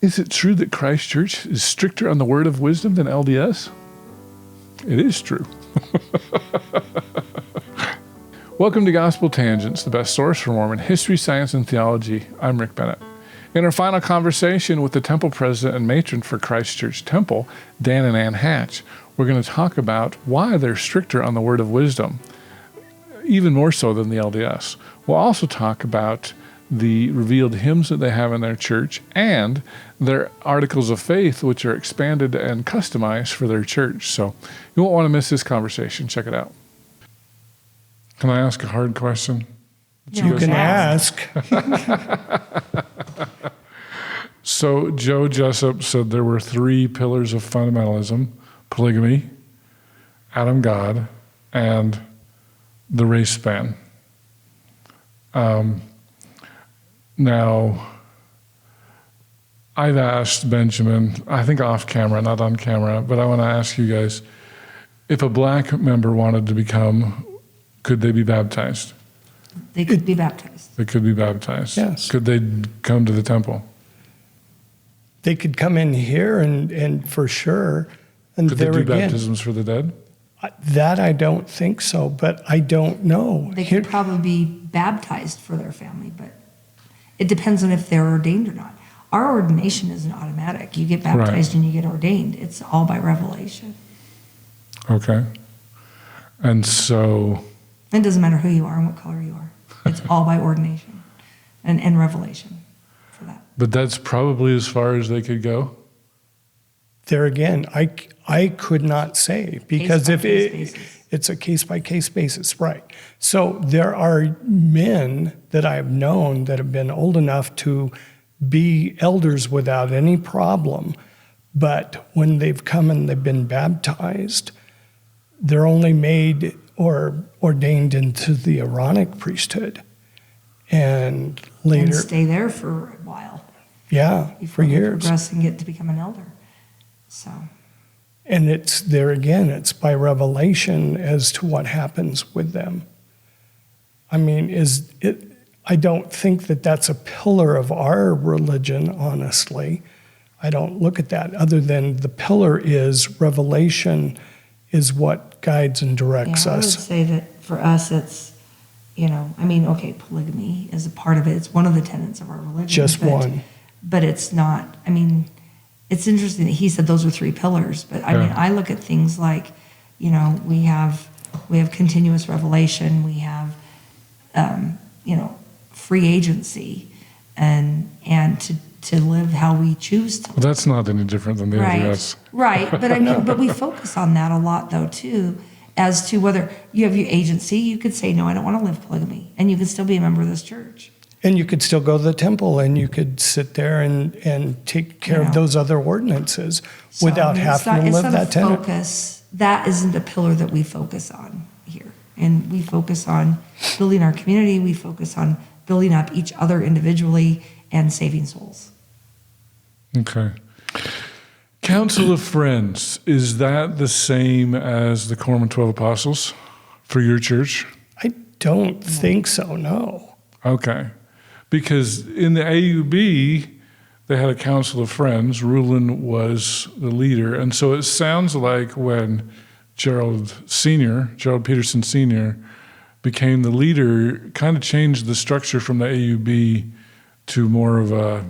Is it true that Christ Church is stricter on the word of wisdom than LDS? It is true. Welcome to Gospel Tangents, the best source for Mormon history, science, and theology. I'm Rick Bennett. In our final conversation with the temple president and matron for Christ Church Temple, Dan and Ann Hatch, we're going to talk about why they're stricter on the word of wisdom, even more so than the LDS. We'll also talk about the revealed hymns that they have in their church and their articles of faith, which are expanded and customized for their church. So you won't want to miss this conversation. Check it out. Can I ask a hard question? You can ask. So Joe Jessup said there were three pillars of fundamentalism: polygamy, Adam God, and the race span. Now, I've asked Benjamin, I think off camera, not on camera, but I want to ask you guys, if a black member wanted to become, could they be baptized? They could be baptized. They could be baptized. Yes. Could they come to the temple? They could come in here and for sure. And Could they there do again, baptisms for the dead? that I don't think so, but I don't know. They could probably be baptized for their family, but it depends on if they're ordained or not. Our ordination isn't automatic. You get baptized and you get ordained. It's all by revelation. Okay. And so, It doesn't matter who you are and what color you are. It's all by ordination and revelation for that. but that's probably as far as they could go? There again, I could not say because if Case-by-case basis. it's a case-by-case basis, right. So there are men that I've known that have been old enough to be elders without any problem, but when they've come and they've been baptized, they're only made or ordained into the Aaronic priesthood. And later, And stay there for a while yeah, for before they years. progress and get to become an elder. So And it's there again, it's by revelation as to what happens with them. I mean, I don't think that that's a pillar of our religion, honestly. I don't look at that other than the pillar is revelation is what guides and directs yeah, I would us. say that for us, it's, okay, polygamy is a part of it. It's one of the tenets of our religion. Just one. But it's not, it's interesting that he said those are three pillars, but I look at things like, we have continuous revelation, we have, free agency and to live how we choose to. Well, that's not any different than the LDS. Right, but we focus on that a lot though too, as to whether you have your agency, you could say, no, I don't want to live polygamy, and you can still be a member of this church. And you could still go to the temple and you could sit there and take care of those other ordinances without having to live that tenet. Focus. That isn't a pillar that we focus on here. And we focus on building our community, we focus on building up each other individually and saving souls. Okay. Council of Friends, is that the same as the Quorum of 12 Apostles for your church? I don't think so, no. Okay. Because in the AUB, they had a Council of Friends. Rulin was the leader. And so it sounds like when Gerald Peterson Sr., became the leader, kind of changed the structure from the AUB to more of a,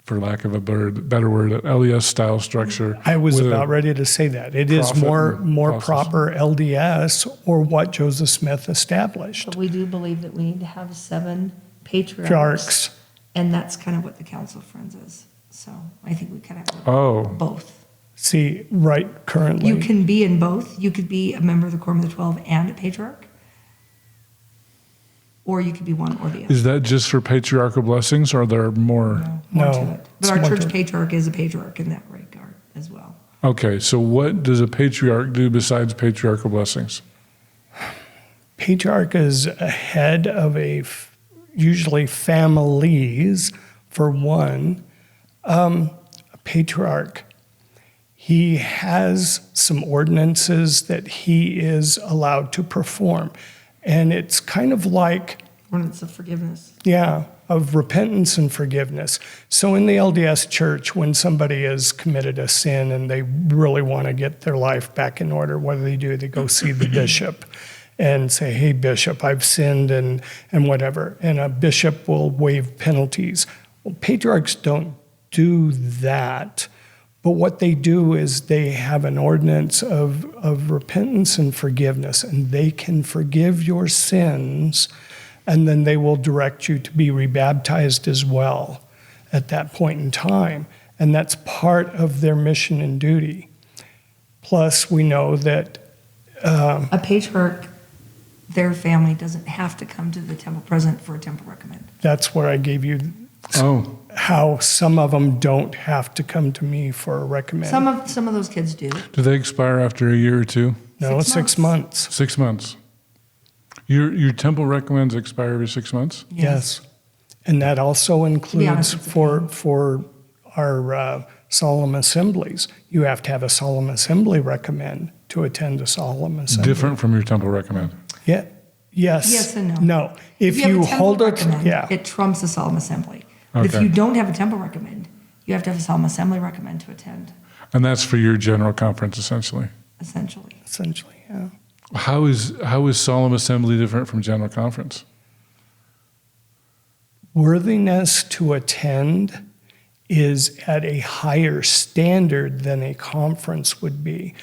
for lack of a better word, an LDS style structure. I was about ready to say that. It is more proper LDS or what Joseph Smith established. But we do believe that we need to have 7 patriarchs. And that's kind of what the Council of Friends is. So I think we kind of have both. See, right, currently. You can be in both. You could be a member of the Quorum of the 12 and a patriarch. Or you could be one or the other. Is that just for patriarchal blessings, or are there more? More No, to it. it's But our more church to it. patriarch is a patriarch in that regard as well. Okay, so what does a patriarch do besides patriarchal blessings? Patriarch is a head of usually families, for one. A patriarch, he has some ordinances that he is allowed to perform. And it's kind of like Ordinance of forgiveness. Yeah, of repentance and forgiveness. So in the LDS Church, when somebody has committed a sin and they really want to get their life back in order, what do? They go see the bishop and say, hey, bishop, I've sinned and whatever. And a bishop will waive penalties. Well, patriarchs don't do that. But what they do is they have an ordinance of repentance and forgiveness, and they can forgive your sins, and then they will direct you to be rebaptized as well at that point in time. And that's part of their mission and duty. Plus, we know that A patriarch, their family doesn't have to come to the temple president for a temple recommend. that's where I gave you how some of them don't have to come to me for a recommend. Some of those kids do. Do they expire after a year or two? No, 6 months. 6 months. Your temple recommends expire every 6 months? Yes. And that also includes honest, it's a for our solemn assemblies. You have to have a solemn assembly recommend to attend a solemn assembly. Different from your temple recommend. Yeah. Yes. Yes and no. No. If have you a temple hold it, recommend, yeah. it trumps a solemn assembly. But if Okay. you don't have a temple recommend, you have to have a solemn assembly recommend to attend, And that's for your general conference, essentially. essentially. Essentially, yeah. How is solemn assembly different from general conference? Worthiness to attend is at a higher standard than a conference would be.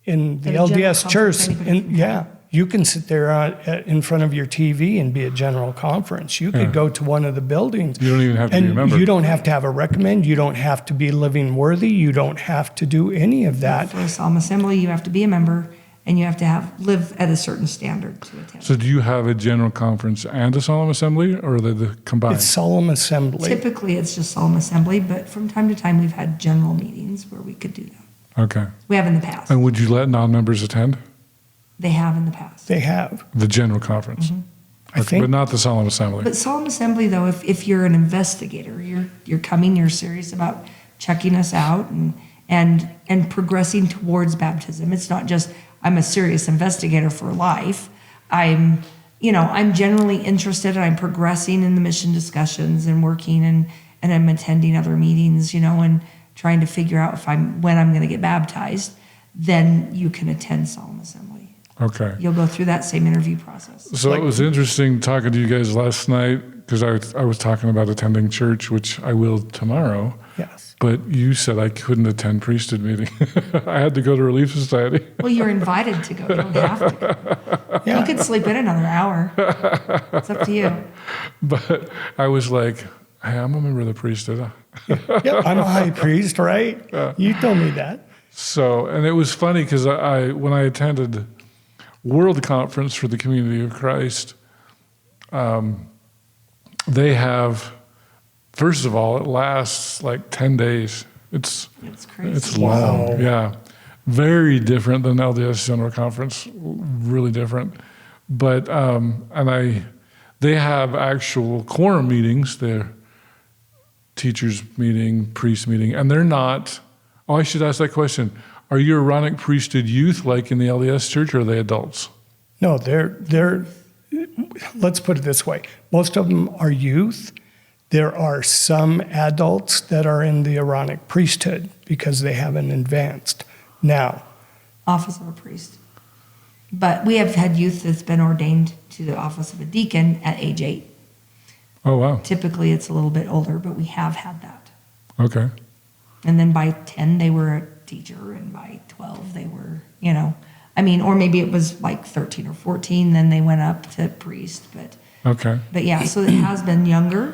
In the At a general LDS Church, conference, anybody can yeah, you can sit there in front of your TV and be a general conference. You could go to one of the buildings. You don't even have to be a member. You don't have to have a recommend. You don't have to be living worthy. You don't have to do any of that. For a solemn assembly, you have to be a member, and you have to live at a certain standard to attend. So do you have a general conference and a solemn assembly, or are they combined? It's solemn assembly. Typically, it's just solemn assembly, but from time to time, we've had general meetings where we could do that. Okay. We have in the past. And would you let non-members attend They have in the past. They have. the general conference? I think But not the solemn assembly. But solemn assembly, though, if you're an investigator, you're coming, you're serious about checking us out and progressing towards baptism. It's not just I'm a serious investigator for life. I'm generally interested and I'm progressing in the mission discussions and working and I'm attending other meetings, and trying to figure out when I'm going to get baptized. Then you can attend solemn assembly. Okay. You'll go through that same interview process. So it was interesting talking to you guys last night because I was talking about attending church, which I will tomorrow. yes. But you said I couldn't attend priesthood meeting. I had to go to Relief Society. Well, you're invited to go. You don't have to go. Yeah. You could sleep in another hour. It's up to you. But I was like, hey, I'm a member of the priesthood. Yep, I'm a high priest, right? You told me that. So, and it was funny because when I attended World Conference for the Community of Christ, they have, first of all, it lasts like 10 days. It's crazy. It's long. Wow. Yeah. Very different than LDS General Conference. Really different. But, they have actual quorum meetings. They're teachers meeting, priest meeting, and they're not, I should ask that question. Are you Aaronic priesthood youth like in the LDS Church, or are they adults? No, they're, let's put it this way. Most of them are youth. There are some adults that are in the Aaronic priesthood because they haven't advanced. Now, Office of a priest. But we have had youth that's been ordained to the office of a deacon at age 8. Oh, wow. Typically, it's a little bit older, but we have had that. Okay. And then by 10, they were a teacher, and by 12, they were, or maybe it was like 13 or 14, then they went up to priest. Okay. But yeah, so it has been younger.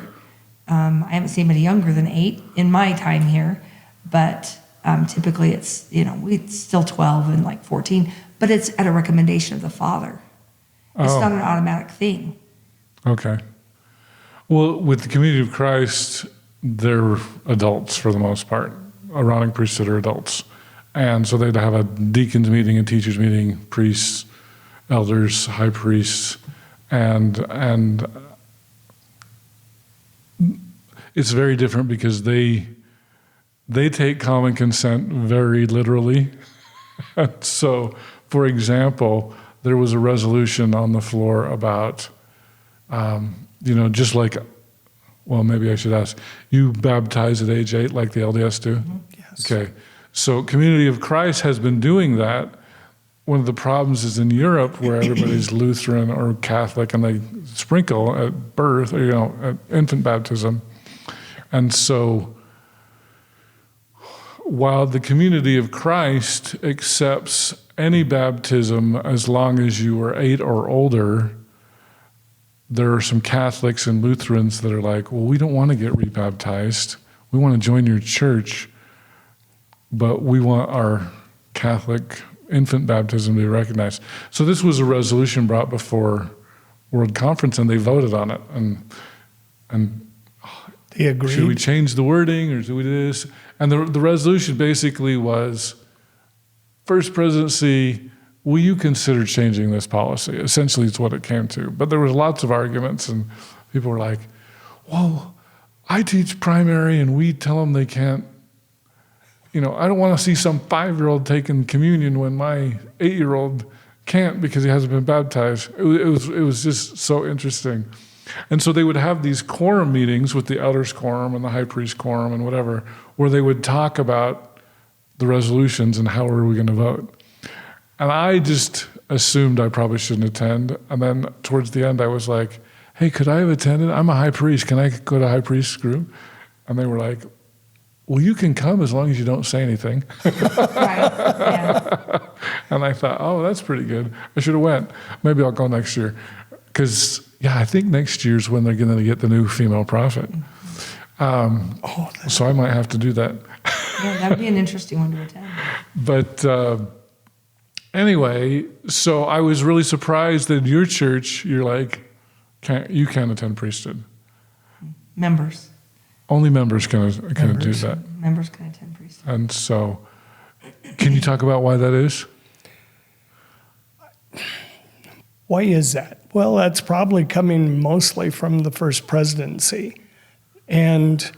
I haven't seen anybody younger than 8 in my time here, but typically it's, it's still 12 and like 14, but it's at a recommendation of the father. It's Oh. not an automatic thing. Okay. Well, with the Community of Christ, they're adults for the most part. Aaronic priesthood are adults. And so they'd have a deacons meeting, a teachers meeting, priests, elders, high priests, and it's very different because they take common consent very literally. And so, for example, there was a resolution on the floor about Just like, well, maybe I should ask, you baptize at age 8 like the LDS do? Mm-hmm. Yes. Okay. So Community of Christ has been doing that. One of the problems is in Europe where everybody's Lutheran or Catholic and they sprinkle at birth, or, at infant baptism. And so while the Community of Christ accepts any baptism as long as you are 8 or older, there are some Catholics and Lutherans that are like, well, we don't want to get rebaptized. We want to join your church, but we want our Catholic infant baptism to be recognized. So this was a resolution brought before World Conference, and they voted on it. And They agreed. should we change the wording, or do we do this? And the resolution basically was, First Presidency, will you consider changing this policy? Essentially, it's what it came to. But there was lots of arguments, and people were like, well, I teach primary, and we tell them they can't. I don't want to see some 5-year-old taking communion when my 8-year-old can't because he hasn't been baptized. It was just so interesting. And so they would have these quorum meetings with the elders quorum and the high priest quorum and whatever, where they would talk about the resolutions and how are we going to vote. And I just assumed I probably shouldn't attend. And then towards the end, I was like, hey, could I have attended? I'm a high priest. Can I go to high priest's group? And they were like, well, you can come as long as you don't say anything. Right, yeah. And I thought, oh, that's pretty good. I should have went. Maybe I'll go next year. Because, I think next year's when they're going to get the new female prophet. So I might have to do that. Yeah, that would be an interesting one to attend. But anyway, so I was really surprised that in your church, you're like, you can't attend priesthood. Members. Only members can do that. Members can attend priesthood. And so, can you talk about why that is? Why is that? Well, that's probably coming mostly from the First Presidency. And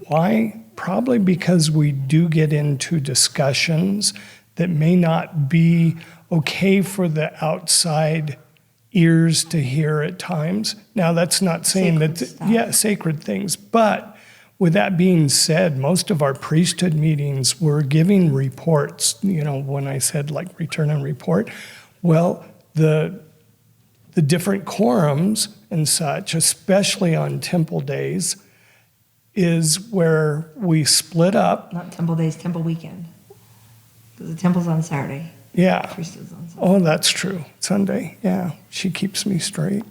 why? Probably because we do get into discussions that may not be okay for the outside ears to hear at times. Now, that's not saying Sacred that, stuff. sacred things. But with that being said, most of our priesthood meetings were giving reports, when I said like return and report, well, the different quorums and such, especially on temple days, is where we split up. Not temple days, temple weekend. Because the temple's on Saturday. Yeah. Priesthood's on Sunday. Oh, that's true. Sunday. Yeah. She keeps me straight.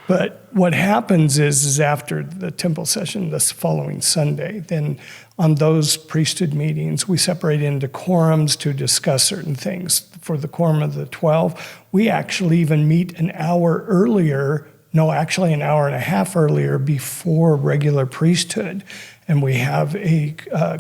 But what happens is after the temple session this following Sunday, then on those priesthood meetings, we separate into quorums to discuss certain things. For the quorum of the 12, we actually even meet an hour earlier, actually an hour and a half earlier before regular priesthood. And we have a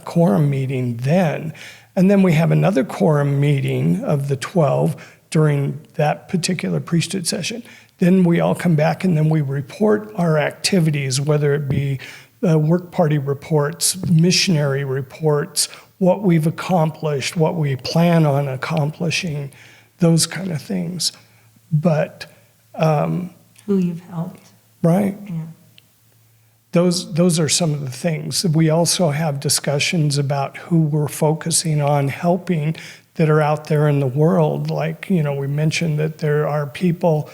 quorum meeting then. And then we have another quorum meeting of the 12 during that particular priesthood session. Then we all come back and then we report our activities, whether it be work party reports, missionary reports, what we've accomplished, what we plan on accomplishing, those kind of things. But Who you've helped. right. Yeah. Those are some of the things. We also have discussions about who we're focusing on helping that are out there in the world. Like, we mentioned that there are people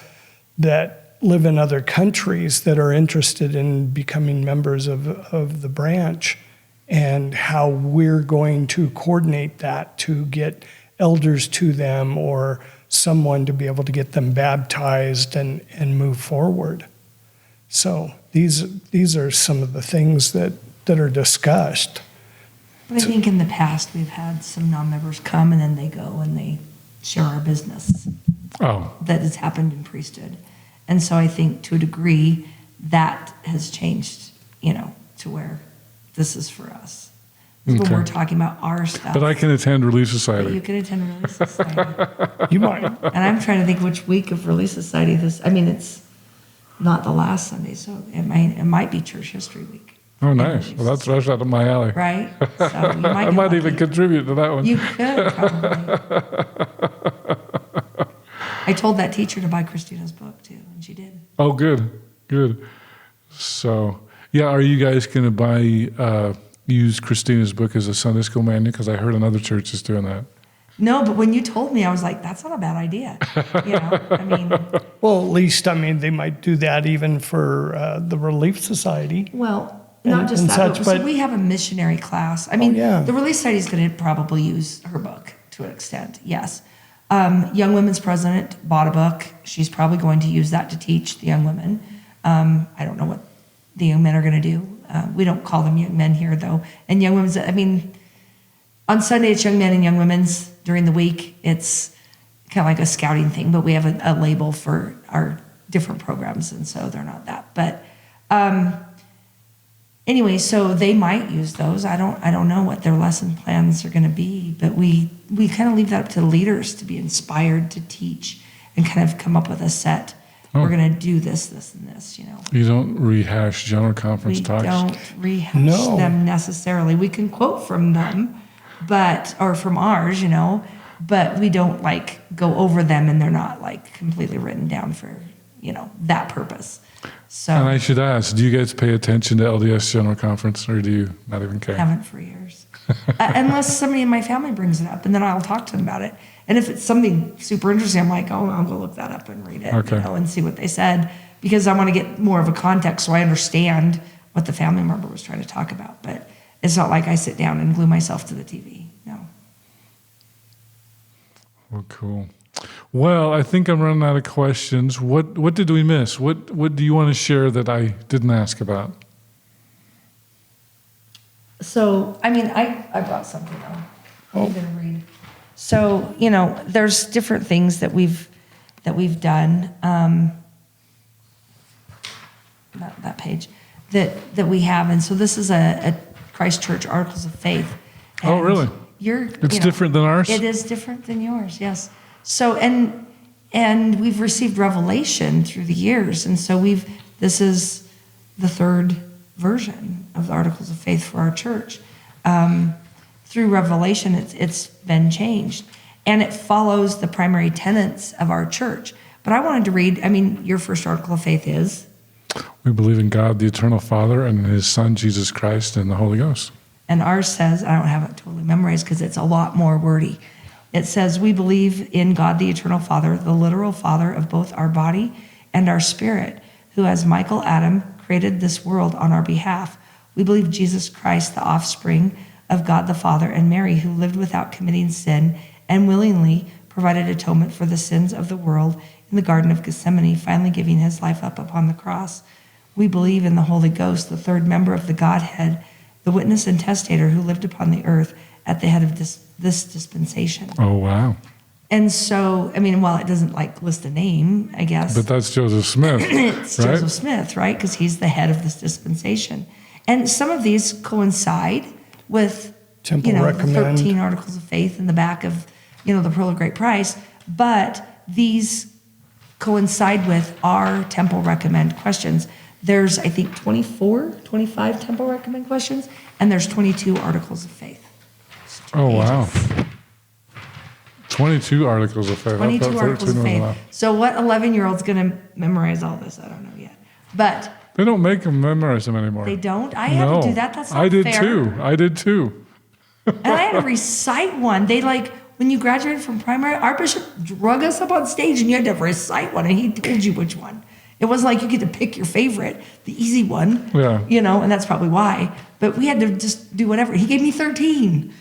that live in other countries that are interested in becoming members of the branch, and how we're going to coordinate that to get elders to them or someone to be able to get them baptized and move forward. So these are some of the things that are discussed. But I think in the past, we've had some non-members come and then they go and they share our business. Oh, That has happened in priesthood. And so I think to a degree that has changed, to where this is for us. When Okay. we're talking about our stuff. but I can attend Relief But you Society. can attend Relief Society. You might. And I'm trying to think which week of Relief Society it's not the last Sunday, so it might be Church History Week. Oh, nice. Well, that's right out of my alley. Right? So you might I get might even lucky. contribute to that one. You could probably. I told that teacher to buy Christina's book too, and she did. Oh, good. So, yeah, are you guys going to use Christina's book as a Sunday school manual? Because I heard another church is doing that. No, but when you told me, I was like, that's not a bad idea. I mean. Well, at least, they might do that even for the Relief Society. Well, not just and that, such, but but we have a missionary class. I mean, yeah. the Relief Society is going to probably use her book to an extent, yes. Young Women's president bought a book. She's probably going to use that to teach the young women. I don't know what the young men are going to do. We don't call them young men here, though. And young women's, on Sunday it's young men and young women's. During the week, it's kind of like a scouting thing, but we have a label for our different programs, and so they're not that. But anyway, so they might use those. I don't know what their lesson plans are going to be, but we kind of leave that up to the leaders to be inspired to teach and kind of come up with a set. Oh. We're going to do this, and this. You don't rehash general conference talks? We don't rehash them necessarily. We can quote from them, or from ours, but we don't go over them, and they're not completely written down for, that purpose. So. And I should ask, do you guys pay attention to LDS General Conference, or do you not even care? Haven't for years. Unless somebody in my family brings it up, and then I'll talk to them about it. And if it's something super interesting, I'm like, I'll go look that up and read it, and see what they said, because I want to get more of a context so I understand what the family member was trying to talk about. But it's not like I sit down and glue myself to the TV. No. Well, cool. Well, I think I'm running out of questions. What did we miss? What do you want to share that I didn't ask about? So, I brought something though. I'm going to read. So, there's different things that we've done. That page that we have, and so this is a Christ Church Articles of Faith. And oh, really? It's different than ours? It is different than yours, yes. So, and we've received revelation through the years, and so this is the third version of the Articles of Faith for our church. Through revelation, it's been changed, and it follows the primary tenets of our church. But I wanted to read, your first Article of Faith is? We believe in God, the eternal Father, and in His Son, Jesus Christ, and the Holy Ghost. And ours says, I don't have it totally memorized because it's a lot more wordy. It says, we believe in God, the eternal Father, the literal Father of both our body and our spirit, who as Michael Adam created this world on our behalf. We believe Jesus Christ, the offspring of God the Father, and Mary, who lived without committing sin and willingly provided atonement for the sins of the world in the Garden of Gethsemane, finally giving his life up upon the cross. We believe in the Holy Ghost, the third member of the Godhead, the witness and testator who lived upon the earth at the head of this dispensation. Oh, wow. And so, while it doesn't list a name, I guess. But that's Joseph Smith. It's right? Joseph Smith, right? Because he's the head of this dispensation. And some of these coincide with, Temple the recommend. 13 Articles of Faith in the back of, the Pearl of Great Price. But these coincide with our Temple recommend questions. There's, I think, 25 Temple recommend questions, and there's 22 Articles of Faith. Oh, wow. 22 Articles of Faith. 22 Articles of Faith. So what 11-year-old's going to memorize all this? I don't know yet. But they don't make them memorize them anymore. they don't? I had to do that. That's not fair. I did too. And I had to recite one. They when you graduated from primary, our bishop drug us up on stage and you had to recite one, and he told you which one. It wasn't like you get to pick your favorite, the easy one. Yeah. And that's probably why. But we had to just do whatever. He gave me 13,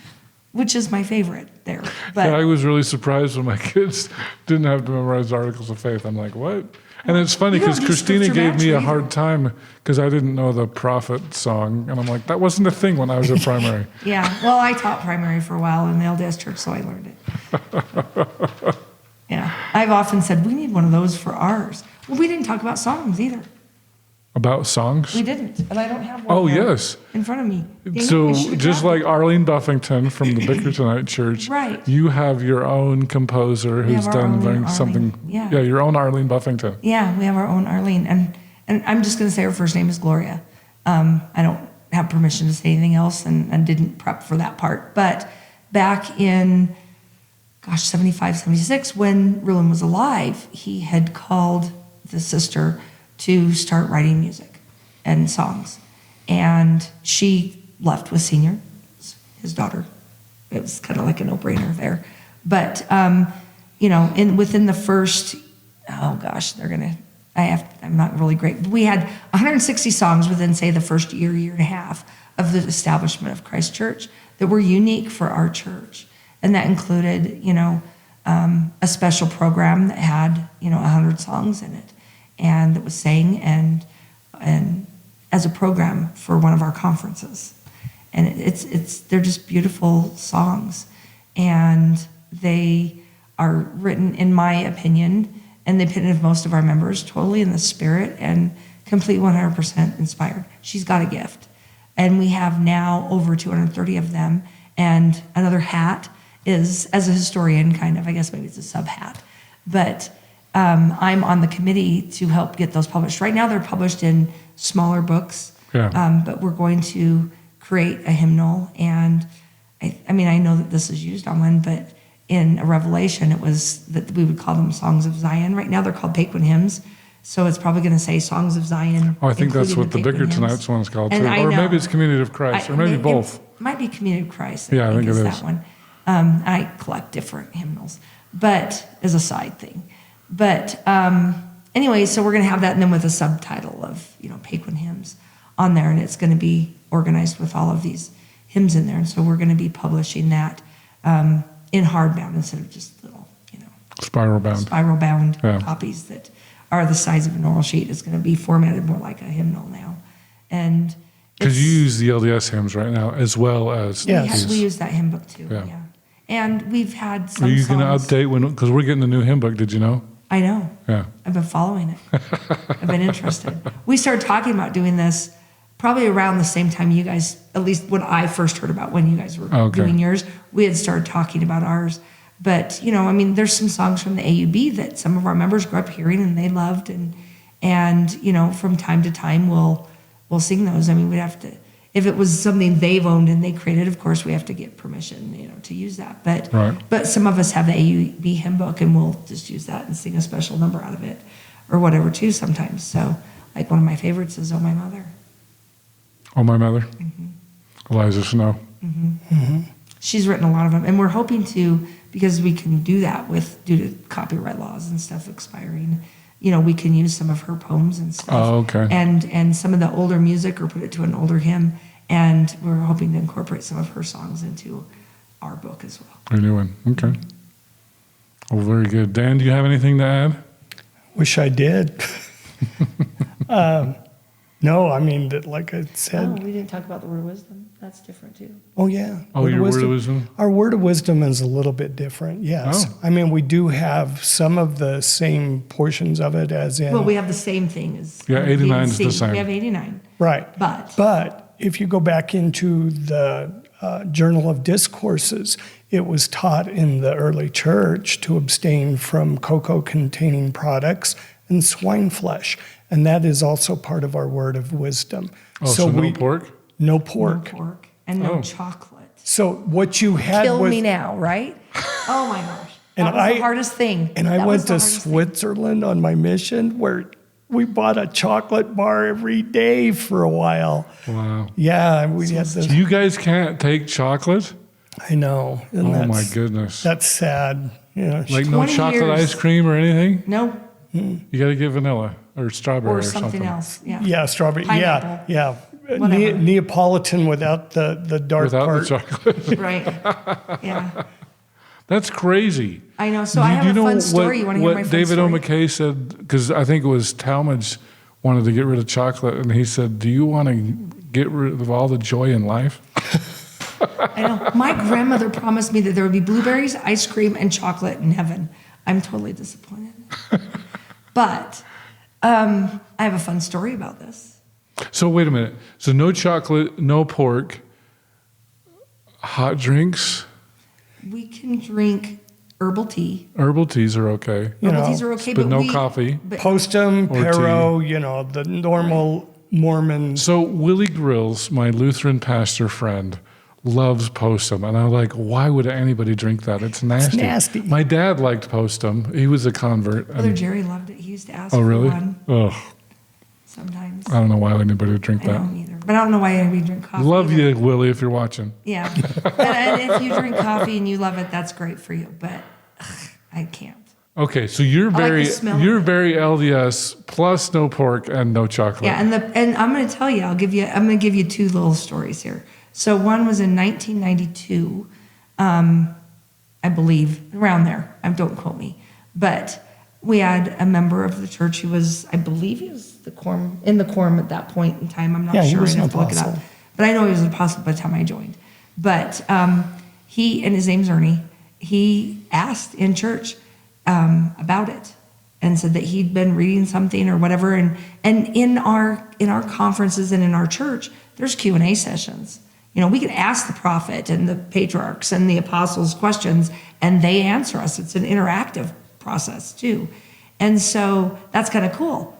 which is my favorite there. But I was really surprised when my kids didn't have to memorize Articles of Faith. I'm like, what? And it's funny because Christina gave me a hard time because I didn't know the prophet song. And I'm like, that wasn't a thing when I was at primary. Yeah. Well, I taught primary for a while in the LDS Church, so I learned it. Yeah. I've often said, we need one of those for ours. Well, we didn't talk about songs either. About songs? We didn't. And I don't have one Oh, yes. in front of me. So just like Arlene Buffington from the Bickertonite Church, right. You have your own composer who's done something. Yeah. Your own Arlene Buffington. Yeah, we have our own Arlene. And I'm just going to say her first name is Gloria. I don't have permission to say anything else and didn't prep for that part. But back in 75, 76, when Ruin was alive, he had called the sister to start writing music and songs. And she left with Senior, his daughter. It was kind of like a no-brainer there. But, within the first, I'm not really great. We had 160 songs within, say, the first year and a half of the establishment of Christ Church that were unique for our church. And that included, a special program that had, 100 songs in it, and that was sang and as a program for one of our conferences. And they're just beautiful songs, and they are written, in my opinion, and the opinion of most of our members, totally in the spirit and complete 100% inspired. She's got a gift. And we have now over 230 of them. And another hat is, as a historian, kind of, I guess maybe it's a sub hat. But I'm on the committee to help get those published. Right now they're published in smaller books. Yeah. But we're going to create a hymnal. And I know that this is used on one, but in a Revelation, it was that we would call them Songs of Zion. Right now they're called Paquin hymns. So it's probably going to say Songs of Zion. Oh, I think that's including what the Bigger Paquin hymns. Tonight's one's called And too. I Or know. maybe it's Community of Christ, or maybe both. It might be Community of Christ. Yeah, I think is it that is. one. I collect different hymnals, but as a side thing. But anyway, so we're going to have that, and then with a subtitle of Paquin hymns on there, and it's going to be organized with all of these hymns in there. And so we're going to be publishing that in hardbound instead of just little, Spiral bound. spiral-bound Yeah. copies that are the size of an oral sheet. It's going to be formatted more like a hymnal now, and Because you use the LDS hymns right now as well as Yes. we use that hymn book too. Yeah. Yeah. And we've had some Are you going to songs. update because we're getting a new hymn book? Did you know? I know. Yeah. I've been following it. I've been interested. We started talking about doing this probably around the same time you guys, at least when I first heard about when you guys were Okay. doing yours, we had started talking about ours. But, there's some songs from the AUB that some of our members grew up hearing and they loved. And from time to time, we'll sing those. We'd have to, if it was something they've owned and they created, of course, we have to get permission, to use that. But, Right. but some of us have the AUB hymn book and we'll just use that and sing a special number out of it or whatever too sometimes. So like one of my favorites is Oh My Mother. Oh, my mother? Mm-hmm. Eliza Snow. She's written a lot of them, and we're hoping to, because we can do that due to copyright laws and stuff expiring, we can use some of her poems and stuff. Oh, okay. And some of the older music or put it to an older hymn, and we're hoping to incorporate some of her songs into our book as well. A new one. Okay. Well, very good. Dan, do you have anything to add? Wish I did. No, like I said. we didn't talk about the word of wisdom. That's different too. Oh, yeah. Oh, your word of wisdom? Our word of wisdom is a little bit different, yes. Oh. We do have some of the same portions of it as in. Well, we have the same thing as. Yeah, 89 is the VNC. same. We have 89. Right. But if you go back into the Journal of Discourses, it was taught in the early church to abstain from cocoa-containing products and swine flesh. And that is also part of our word of wisdom. Oh, so no pork? No pork. no pork and no Oh. chocolate. So what you had Kill was... me now, right? Oh my gosh. And That was I- the hardest thing. And I That went was the to hardest thing. Switzerland on my mission where we bought a chocolate bar every day for a while. Wow. Yeah, we had this. You guys can't take chocolate? I know. And Oh, my goodness. That's sad. Like no 20 chocolate years. ice cream or anything? No, You got to get vanilla or strawberry or or something else. Yeah. Yeah, strawberry. Pineapple. Yeah. Whatever. Neapolitan without the dark Without part. the chocolate. Right. Yeah. That's crazy. I know. So I have a fun story. You want to hear my fun David story? O. McKay said, because I think it was Talmadge wanted to get rid of chocolate, and he said, do you want to get rid of all the joy in life? I know. My grandmother promised me that there would be blueberries, ice cream, and chocolate in heaven. I'm totally disappointed. But I have a fun story about this. So wait a minute. So no chocolate, no pork, hot drinks, We can drink herbal tea. herbal teas are okay, Herbal teas are okay, but no we, coffee. But Postum, Or Pero, the normal Mormon. So Willie Grills, my Lutheran pastor friend, loves Postum. And I'm like, why would anybody drink that? It's nasty. nasty. My dad liked Postum. He was a convert. Brother Jerry loved it. He used to ask Oh, really? for one Ugh. sometimes. I don't know why anybody would drink I that. don't either. But I don't know why anybody drink coffee. Love either. you, Willie, if you're watching. Yeah. And if you drink coffee and you love it, that's great for you. But I can't. Okay, so you're I like the very smell of you're it. very LDS plus no pork and no chocolate. Yeah, and I'm going to tell you, I'm going to give you two little stories here. So one was in 1992, I believe, around there. Don't quote me, but we had a member of the church who was, I believe, he was in the quorum at that point in time. I'm not Yeah, he sure. was I'd an have to look it up. apostle. But I know he was an apostle by the time I joined. But he, and his name's Ernie, he asked in church about it and said that he'd been reading something or whatever. And in our conferences and in our church, there's Q&A sessions. You know, we can ask the prophet and the patriarchs and the apostles questions, and they answer us. It's an interactive process too. And so that's kind of cool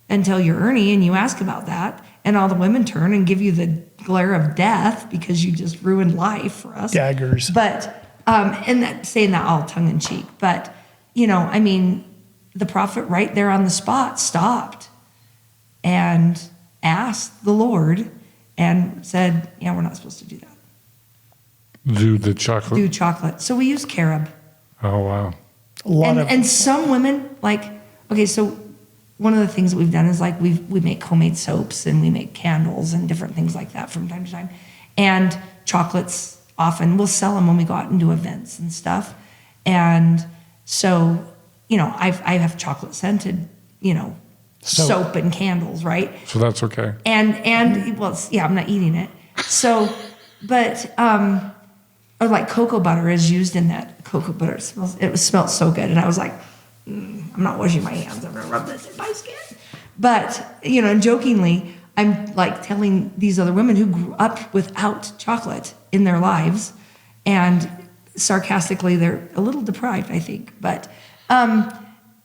until you're Ernie and you ask about that, and all the women turn and give you the glare of death because you just ruined life for us. Daggers. But, and that, saying that all tongue in cheek, but, you know, I mean, the prophet right there on the spot stopped and asked the Lord and said, yeah, we're not supposed to do that. Do the chocolate. Do chocolate. So we use carob. Oh, wow. A lot And some women, like, okay, so one of the things that we've done is like we make homemade soaps and we make candles and different things like that from time to time. And chocolates often, we'll sell them when we go out and do events and stuff. And so, you know, I have chocolate scented, you know, soap and candles, right? So that's okay. And well, yeah, I'm not eating it. So, but or like cocoa butter is used in that. Cocoa butter smells so good, and I was like, I'm not washing my hands. I'm gonna rub this in my skin. But you know, jokingly, I'm like telling these other women who grew up without chocolate in their lives, and sarcastically, they're a little deprived, I think. But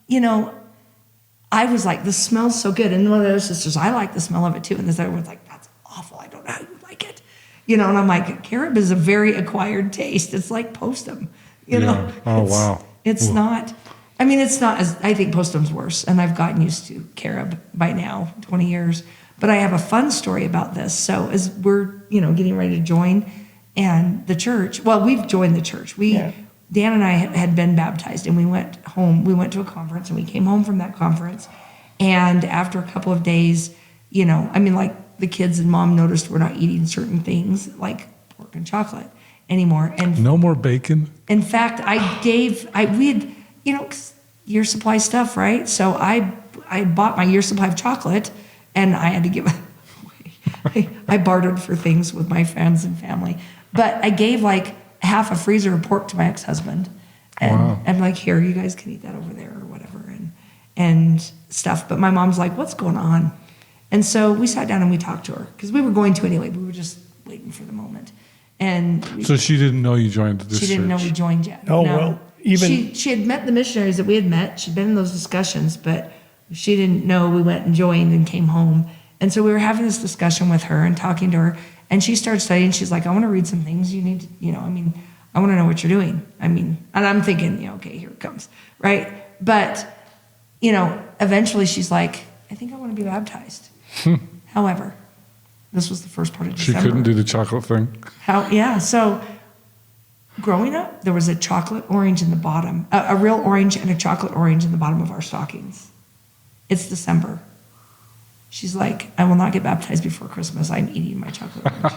you know, I was like, this smells so good. And one of the other sisters, I like the smell of it too. And this other one's like, that's awful. I don't know how you like it. You know, and I'm like, carob is a very acquired taste. It's like Postum, you know. Oh, wow. It's not, I mean, it's not as, I think Postum's worse. And I've gotten used to carob by now, 20 years. But I have a fun story about this. So as we're, you know, getting ready to join and the church, well, we've joined the church. Dan and I had been baptized, and we went home. We went to a conference, and we came home from that conference. And after a couple of days, you know, I mean, like the kids and mom noticed we're not eating certain things like pork and chocolate anymore. And No more bacon? in fact, we had, you know, year supply stuff, right? So I had bought my year supply of chocolate, and I had to give away. I bartered for things with my friends and family, but I gave like half a freezer of pork to my ex-husband, and Wow. I'm like, here, you guys can eat that over there or whatever, and stuff. But my mom's like, what's going on? And so we sat down and we talked to her because we were going to anyway. We were just waiting for the moment. And So she didn't know you joined this she didn't know church. we joined yet. Oh, No. well, even- she had met the missionaries that we had met. She'd been in those discussions, but she didn't know we went and joined and came home. And so we were having this discussion with her and talking to her. And she started studying. She's like, I want to read some things. You need to, you know, I mean, I want to know what you're doing. I mean, and I'm thinking, yeah, okay, here it comes, right? But, you know, eventually she's like, I think I want to be baptized. However, this was the first part of She December. couldn't do the chocolate thing. So growing up, there was a chocolate orange in the bottom, a real orange and a chocolate orange in the bottom of our stockings. It's December. She's like, I will not get baptized before Christmas. I'm eating my chocolate orange.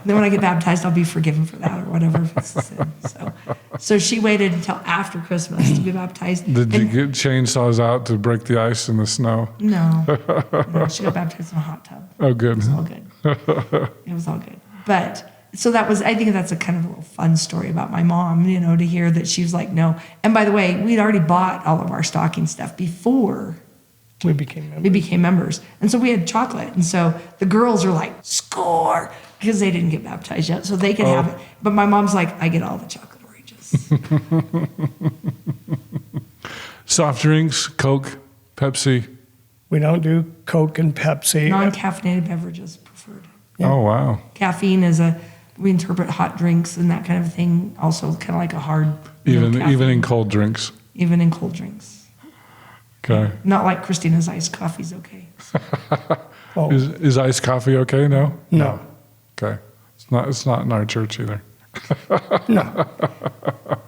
Then when I get baptized, I'll be forgiven for that or whatever if it's a sin. So she waited until after Christmas to be baptized. Did you get chainsaws out to break the ice in the snow? No, she got baptized in a hot tub. Oh, good. It was all good. It was all good. But so that was, I think that's a kind of a little fun story about my mom, you know, to hear that she was like, no. And by the way, we'd already bought all of our stocking stuff before we became members. we became members. And so we had chocolate. And so the girls are like, score, because they didn't get baptized yet. So they could have it. But my mom's like, I get all the chocolate oranges. Soft drinks, Coke, Pepsi. We don't do Coke and Pepsi. Non-caffeinated beverages preferred. Oh, wow. Caffeine is we interpret hot drinks and that kind of thing, also kind of like a hard, Even caffeine. in cold drinks. Even in cold drinks. Okay. Not like Christina's iced coffee's okay. Oh, Is iced coffee okay? No? no, Okay. It's not in our church either. no.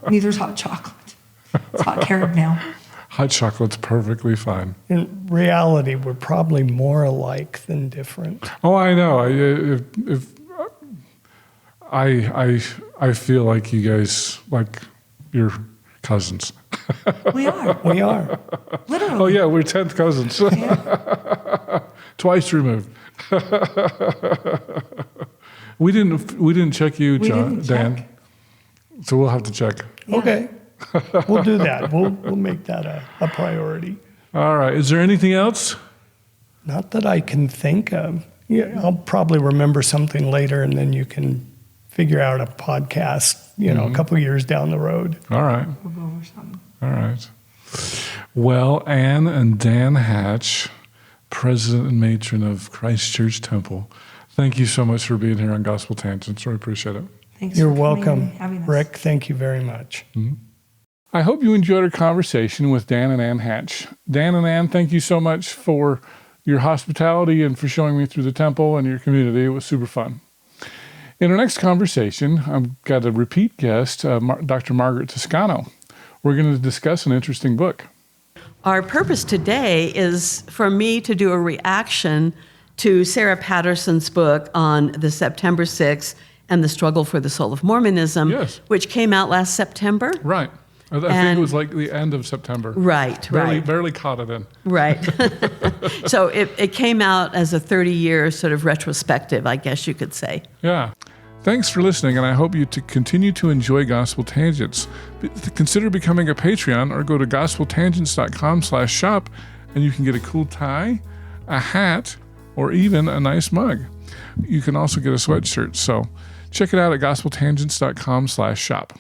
Neither's hot chocolate. It's hot caramel. Hot chocolate's perfectly fine. In reality, we're probably more alike than different. Oh, I know. I feel like you guys, like, you're cousins. We are. We are. Literally. Oh, yeah, we're 10th cousins. Yeah. Twice removed. We didn't check you, We John, didn't Dan. check. So we'll have to check. Yeah. Okay. We'll do that. We'll make that a priority. All right. Is there anything else? Not that I can think of. Yeah, I'll probably remember something later, and then you can figure out a podcast, a couple years down the road. All right. We'll go over something. All right. Well, Ann and Dan Hatch, president and matron of Christ Church Temple, thank you so much for being here on Gospel Tangents. Really appreciate it. Thanks You're for coming welcome, and having us. Rick. Thank you very much. I hope you enjoyed our conversation with Dan and Ann Hatch. Dan and Ann, thank you so much for your hospitality and for showing me through the temple and your community. It was super fun. In our next conversation, I've got a repeat guest, Dr. Margaret Toscano. We're going to discuss an interesting book. Our purpose today is for me to do a reaction to Sarah Patterson's book on the September 6th and the struggle for the soul of Mormonism, Yes. which came out last September. Right. I think it was like the end of September. Right. Barely caught it in. Right. So it came out as a 30-year sort of retrospective, I guess you could say. Yeah. Thanks for listening, and I hope you to continue to enjoy Gospel Tangents. Consider becoming a Patreon or go to gospeltangents.com/shop, and you can get a cool tie, a hat, or even a nice mug. You can also get a sweatshirt. So check it out at gospeltangents.com/shop.